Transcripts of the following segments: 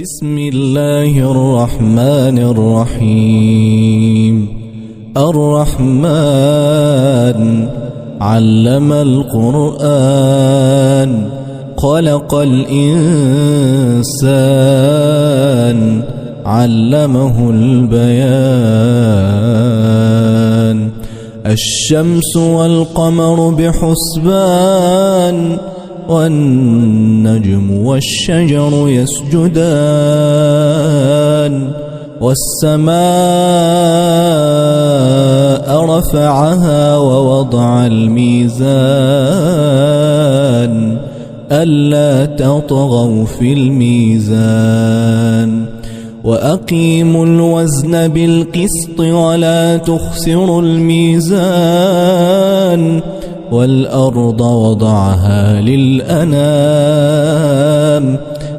بسم الله الرحمن الرحيم. الرحمن علم القرآن خلق الإنسان علمه البيان. الشمس والقمر بحسبان والنجم والشجر يسجدان. والسماء رفعها ووضع الميزان ألا تطغوا في الميزان. وأقيموا الوزن بالقسط ولا تخسروا الميزان. والأرض وضعها للأنام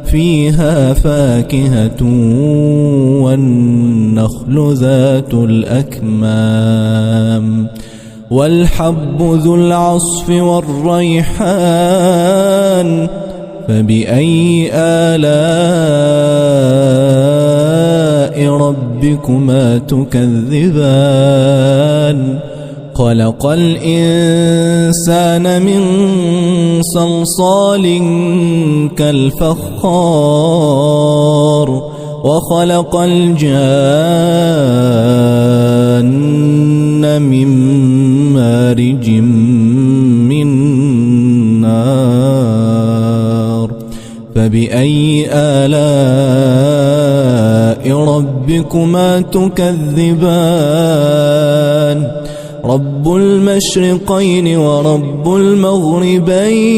فيها فاكهة والنخل ذات الأكمام. والحب ذو العصف والريحان فبأي آلاء ربكما تكذبان. خلق الإنسان من صلصال كالفخار وخلق الجان من مارج من نار. فبأي آلاء ربكما تكذبان. رب المشرقين ورب المغربين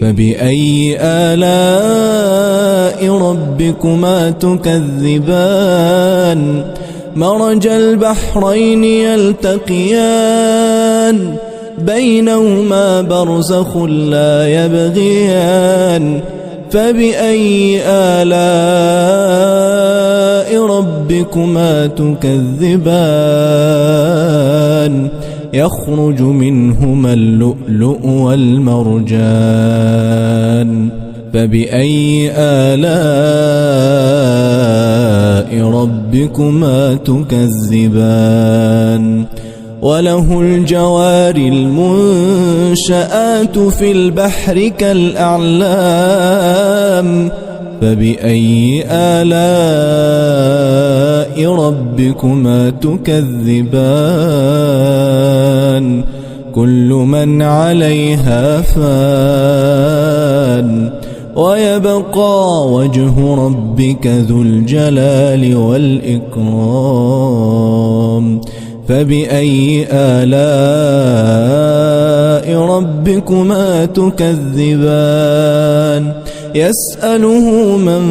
فبأي آلاء ربكما تكذبان. مرج البحرين يلتقيان بينهما برزخ لا يبغيان. فبأي آلاء ربكما تكذبان. يخرج منهما اللؤلؤ والمرجان. فبأي آلاء ربكما تكذبان. وله الجوار المنشآت في البحر كالأعلام. فبأي آلاء ربكما تكذبان. كل من عليها فان ويبقى وجه ربك ذو الجلال والإكرام. فبأي آلاء ربكما تكذبان. يسأله من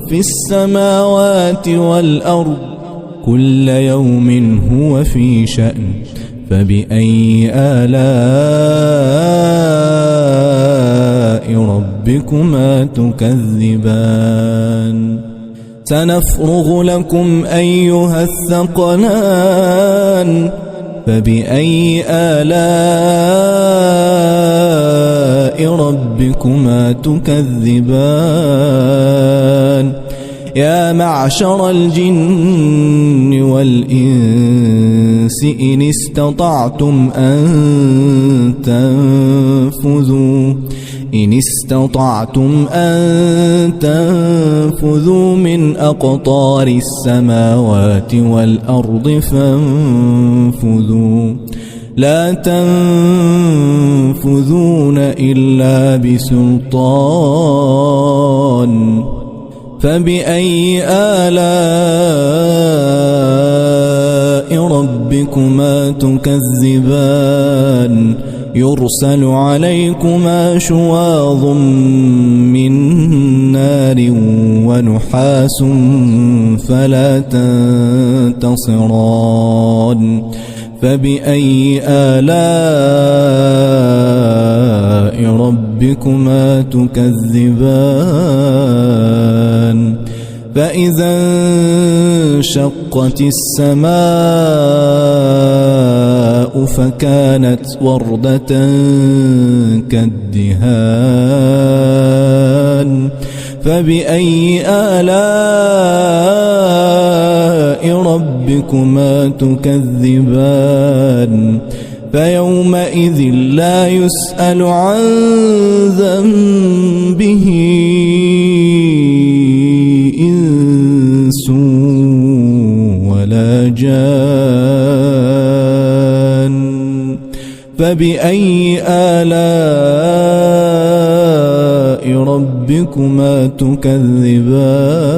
في السماوات والأرض كل يوم هو في شأن. فبأي آلاء ربكما تكذبان. سنفرغ لكم أيها الثقلان. فبأي آلاء ربكما تكذبان. يا معشر الجن والإنس إن استطعتم أن تنفذوا من أقطار السماوات والأرض فانفذوا لا تنفذون إلا بسلطان. فبأي آلاء ربكما تكذبان. يرسل عليكما شواظ من نار ونحاس فلا تنتصران. فبأي آلاء ربكما تكذبان. فإذا انشقت السماء فكانت وردة كالدهان فبأي آلاء ربكما تكذبان فيومئذ لا يسأل عن ذنبه إنس ولا جان فبأي آلاء ربكما تكذبان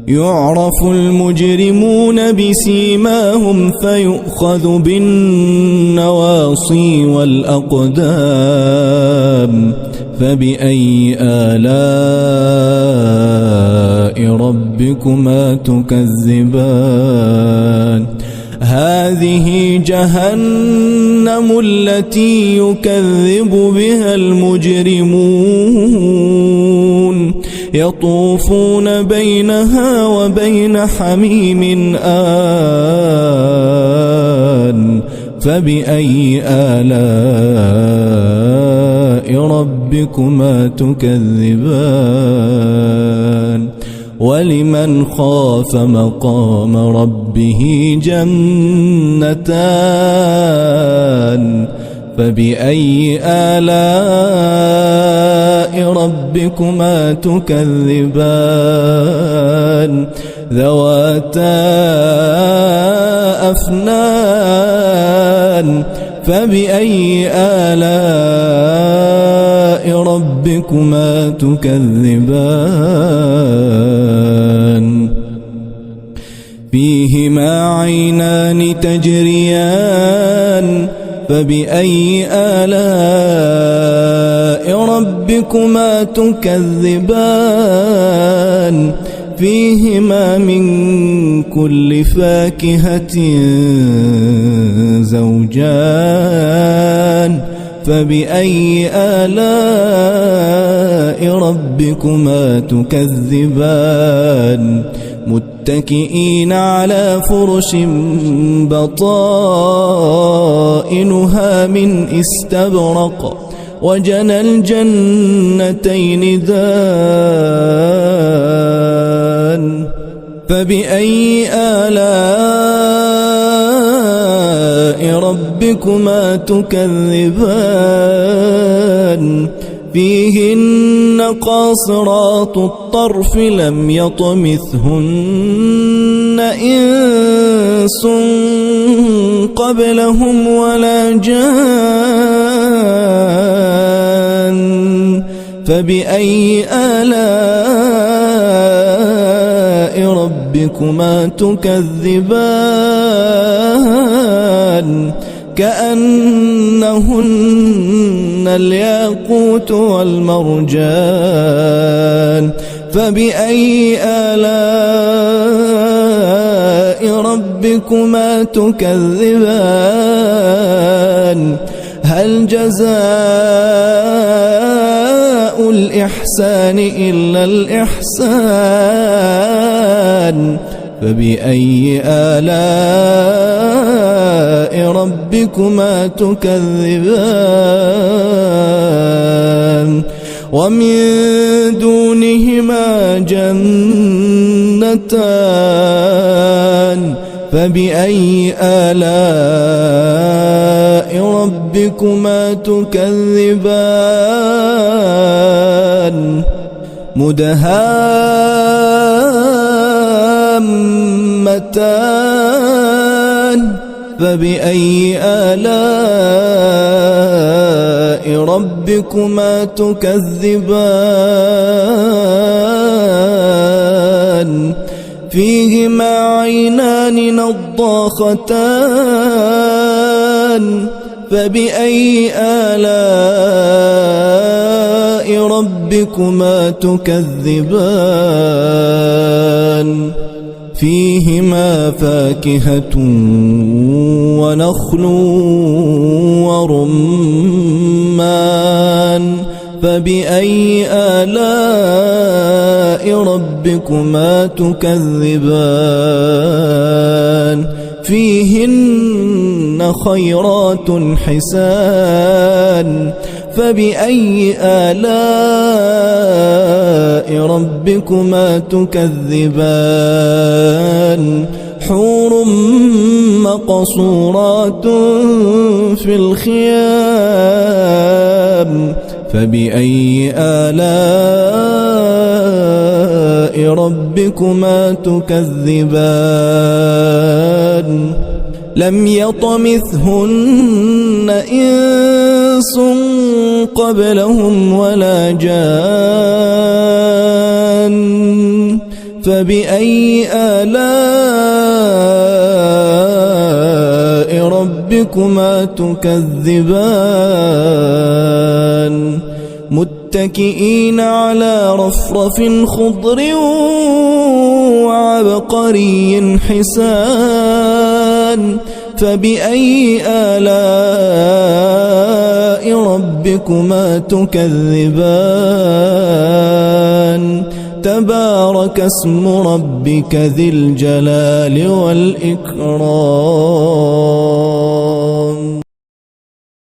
يعرف المجرمون بسيماهم فيؤخذ بالنواصي والأقدام فبأي آلاء ربكما تكذبان هذه جهنم التي يكذب بها المجرمون يطوفون بينها وبين حميم آن فبأي آلاء ربكما تكذبان ولمن خاف مقام ربه جنتان فبأي آلاء ربكما تكذبان ذواتا أفنان فبأي آلاء ربكما تكذبان فيهما عينان تجريان فبأي آلاء ربكما تكذبان فيهما من كل فاكهة زوجان فبأي آلاء ربكما تكذبان متكئين على فرش بطائنها من استبرق وجنى الجنتين دان فبأي آلاء ربكما تكذبان فيهن قاصرات الطرف لم يطمثهن إنس قبلهم ولا جان فبأي آلاء ربكما تكذبان كأنهن الياقوت والمرجان فبأي آلاء ربكما تكذبان هل جزاء الإحسان إلا الإحسان فبأي آلاء ربكما تكذبان ومن دونهما جنتان فبأي آلاء ربكما تكذبان مدهامتان فبأي آلاء ربكما تكذبان فيهما عينان نضاختان فبأي آلاء ربكما تكذبان فيهما فاكهة ونخل ورمان فبأي آلاء ربكما تكذبان فيهن خيرات حسان فبأي آلاء ربكما تكذبان حور مقصورات في الخيام فبأي آلاء ربكما تكذبان لم يطمثهن إنس قبلهم ولا جان فبأي آلاء ربكما تكذبان متكئين على رفرف خضر وعبقري حسان فبأي آلاء ربكما تكذبان تبارك اسم ربك ذي الجلال والإكرام